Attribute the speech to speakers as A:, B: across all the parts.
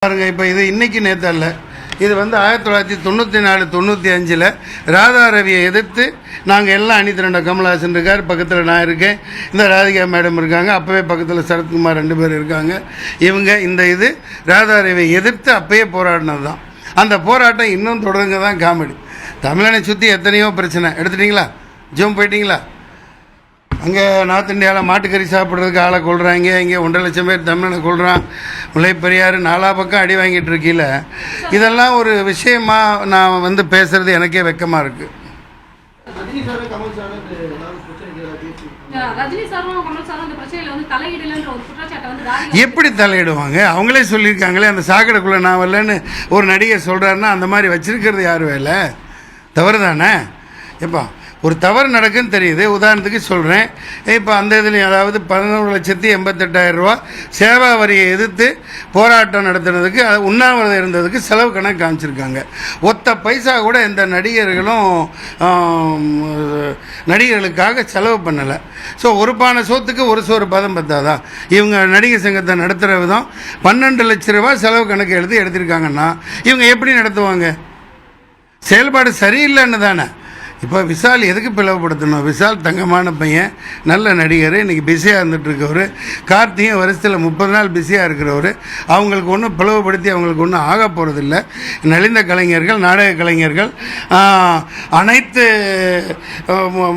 A: பாருங்க. இப்போ இது இன்னைக்கு நேற்று அல்ல, இது வந்து 1994-95 ராதா ரவியை எதிர்த்து நாங்கள் எல்லாம் அணி திரண்ட. கமல்ஹாசன் இருக்கார், பக்கத்தில் நான் இருக்கேன், இந்த ராதிகா மேடம் இருக்காங்க, அப்போவே பக்கத்தில் சரத்குமார் 2 பேர் இருக்காங்க. இவங்க இது ராதா ரவியை எதிர்த்து அப்பயே போராடினது தான். அந்த போராட்டம் இன்னும் தொடருங்க தான் காமெடி. தமிழனை சுற்றி எத்தனையோ பிரச்சனை எடுத்துட்டிங்களா, ஜூம் போயிட்டீங்களா? அங்கே நார்த் இந்தியாவில் மாட்டுக்கறி சாப்பிட்றதுக்கு ஆளை கொள்கிறாங்க, இங்கே 1.5 லட்சம் பேர் தமிழனை கொள்கிறான், முல்லைப்பெரியாறு 4 பக்கம் அடி வாங்கிட்டு இருக்கீல. இதெல்லாம் ஒரு விஷயமா நான் வந்து பேசுறது எனக்கே வெக்கமாக இருக்குது. எப்படி தலையிடுவாங்க? அவங்களே சொல்லியிருக்காங்களே, அந்த சாக்கடைக்குள்ளே நான் வரலன்னு ஒரு நடிகர் சொல்கிறாருன்னா அந்த மாதிரி வச்சிருக்கிறது யார் வேலை? தவறு தானே? எப்பா ஒரு தவறு நடக்குன்னு தெரியுது. உதாரணத்துக்கு சொல்கிறேன், இப்போ அந்த இதுலேயும் அதாவது 11,88,000 ரூபா சேவா வரியை எதிர்த்து போராட்டம் நடத்துனதுக்கு, அது உண்ணாவிரதம் இருந்ததுக்கு செலவு கணக்கு காமிச்சிருக்காங்க. ஒத்த பைசா கூட எந்த நடிகர்களுக்காக செலவு பண்ணலை. ஸோ ஒரு பானை சோத்துக்கு ஒரு சோறு பதம் பத்தாதா? இவங்க நடிகர் சங்கத்தை நடத்துகிற விதம் 12 லட்ச ரூபா செலவு கணக்கு எடுத்திருக்காங்கன்னா இவங்க எப்படி நடத்துவாங்க? செயல்பாடு சரியில்லைன்னு தானே. இப்போ விஷால் எதுக்கு பிளவுபடுத்தணும்? விஷால் தங்கமான பையன், நல்ல நடிகர், இன்றைக்கி பிஸியாக இருந்துகிட்ருக்கவர். கார்த்தியும் வருஷத்தில் 30 நாள் பிஸியாக இருக்கிறவர். அவங்களுக்கு ஒன்றும் பிளவுபடுத்தி அவங்களுக்கு ஒன்றும் ஆக போகிறதில்ல. நலிந்த கலைஞர்கள், நாடக கலைஞர்கள், அனைத்து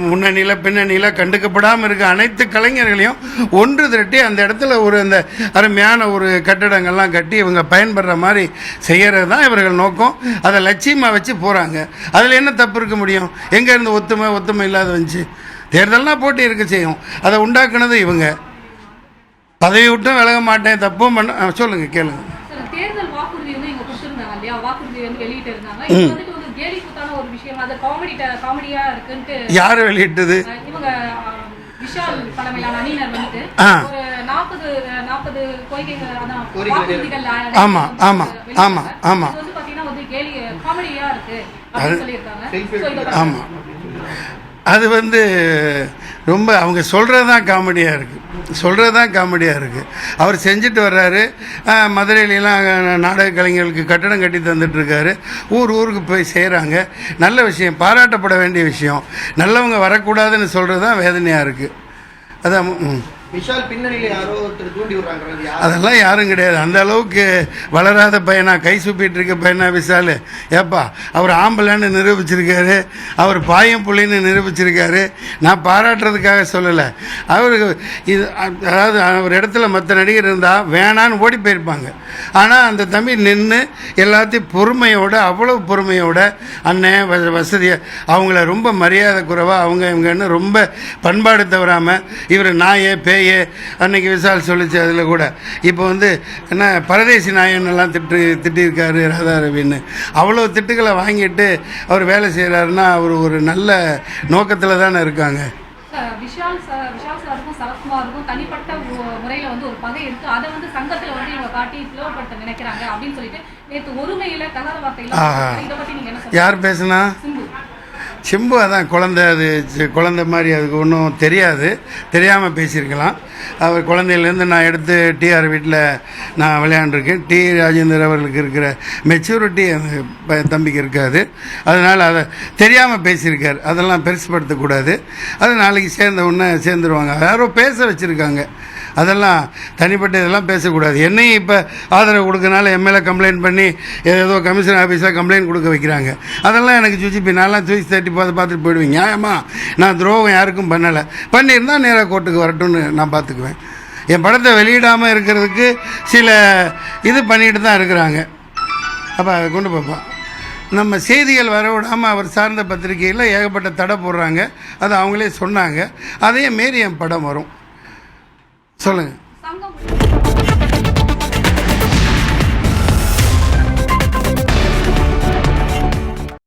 A: முன்னணியில் பின்னணியில் கண்டுக்கப்படாமல் இருக்க அனைத்து கலைஞர்களையும் ஒன்று திரட்டி அந்த இடத்துல அந்த அருமையான ஒரு கட்டடங்கள்லாம் கட்டி இவங்க பயன்படுற மாதிரி செய்கிறது தான் இவர்கள் நோக்கம். அதை லட்சியமாக வச்சு போகிறாங்க. அதில் என்ன தப்பு இருக்க முடியும்? எங்கேருந்து ஒத்துமை இல்லாத வந்துச்சு? தேர்தல்னா போட்டி இருக்க செய்யும். அதை உண்டாக்குனது இவங்க. பதவி விட்டும் விலக மாட்டேன், தப்பும் பண்ண. சொல்லுங்க, கேளுங்க.
B: தேர்தல் வாக்குறுதி வந்து இவங்க கொடுத்துருந்தாங்க இல்லையா, வாக்குறுதி வந்து வெளியிட்டு இருந்தாங்க. ஒரு கேலி குத்தான ஒரு விஷயம், அது காமெடியா இருக்குன்ட்டு
A: யார் வெளியிட்டது?
B: இவங்க விஷால் தலைமையிலான அணியினர் வந்துட்டு ஒரு 40 கோரிக்கைகள், அதான் வாக்குறுதிகள்.
A: ஆமா ஆமா ஆமா ஆமா
B: வந்து பாத்தீங்கன்னா வந்து கேலி காமெடியா இருக்கு அப்படின்னு சொல்லியிருக்காங்க.
A: ஆமாம், அது வந்து ரொம்ப அவங்க சொல்கிறது தான் காமெடியாக இருக்குது. அவர் செஞ்சுட்டு வர்றாரு. மதுரையிலாம் நாடக கலைஞர்களுக்கு கட்டடம் கட்டி தந்துட்டுருக்காரு. ஊருக்கு போய் செய்கிறாங்க. நல்ல விஷயம், பாராட்டப்பட வேண்டிய விஷயம். நல்லவங்க வரக்கூடாதுன்னு சொல்கிறது தான் வேதனையாக இருக்குது. அதான்
C: விஷால் பின்னணியில் யாரோ ஒருத்தர் தூண்டி விடுறாங்க. அதெல்லாம்
A: யாரும் கிடையாது. அந்த அளவுக்கு வளராத பையனா, கை சுப்பிட்டு இருக்க பையனா விஷால்? ஏப்பா, அவர் ஆம்பளைன்னு நிரூபிச்சிருக்காரு, அவர் பாயம் புள்ளின்னு நிரூபிச்சிருக்காரு. நான் பாராட்டுறதுக்காக சொல்லலை. அவருக்கு இது அதாவது ஒரு இடத்துல மற்ற நடிகர் இருந்தால் வேணான்னு ஓடி போயிருப்பாங்க. ஆனால் அந்த தம்பி நின்று எல்லாத்தையும் பொறுமையோடு, அவ்வளோ பொறுமையோட அண்ணன் வசதியை அவங்கள ரொம்ப மரியாதை குறைவாக அவங்க இவங்கன்னு ரொம்ப பண்பாடு தவறாமல் இவர் நாயே பேய் அன்னைக்கு விஷால் சொல்லிச்சு. அதில் கூட இப்போ வந்து என்ன பரதேசி நாயன்னெல்லாம் திட்டிருக்காரு ராதா ரவின்னு. அவ்வளோ திட்டுக்களை வாங்கிட்டு அவர் வேலை செய்கிறாருன்னா அவர் ஒரு நல்ல நோக்கத்தில் தானே இருக்காங்க.
B: விஷால் சாருக்கும் சரத்குமாருக்கும் தனிப்பட்ட முறையில் வந்து ஒரு பகை இருக்கு. அதை வந்து சங்கத்தில் வந்து இவங்க காட்டி பிளவுபடுத்த நினைக்கிறாங்க அப்படின்னு சொல்லிட்டு நேற்று ஒருமையில தகாத வார்த்தையில. இதை பற்றி நீங்க என்ன?
A: யார் பேசுனா? சிம்பு. அதான் குழந்தை மாதிரி, அதுக்கு ஒன்றும் தெரியாமல் பேசியிருக்கலாம். அவர் குழந்தையிலேருந்து நான் எடுத்து டிஆர் வீட்டில் நான் விளையாண்டுருக்கேன். டி ராஜேந்தர் அவர்களுக்கு இருக்கிற மெச்சூரிட்டி அந்த தம்பிக்கு இருக்காது. அதனால் அதை தெரியாமல் பேசியிருக்கார். அதெல்லாம் பெருசுப்படுத்தக்கூடாது. அது நாளைக்கு சேர்ந்துருவாங்க. யாரோ பேச வச்சுருக்காங்க. அதெல்லாம் தனிப்பட்ட இதெல்லாம் பேசக்கூடாது. என்னையும் இப்போ ஆதரவு கொடுக்கறனால எம்எல்ஏ கம்ப்ளைண்ட் பண்ணி ஏதோ கமிஷன் ஆஃபீஸில் கம்ப்ளைண்ட் கொடுக்க வைக்கிறாங்க. அதெல்லாம் எனக்கு சுச்சிப்பி. நான்லாம் தூக்கி தட்டி பார்த்துட்டு போயிடுவேன். நியாயமா? நான் துரோகம் யாருக்கும் பண்ணலை. பண்ணியிருந்தால் நேராக கோர்ட்டுக்கு வரட்டும்னு நான் பார்த்துக்குவேன். என் படத்தை வெளியிடாமல் இருக்கிறதுக்கு சில இது பண்ணிட்டு தான் இருக்கிறாங்க. அப்போ அதை கொண்டு பார்ப்போம். நம்ம செய்திகள் வரவிடாமல் அவர் சார்ந்த பத்திரிகையில் ஏகப்பட்ட தடை போடுறாங்க. அது அவங்களே சொன்னாங்க. அதே மாரி என் படம் வரும். சொல்லுங்கள்.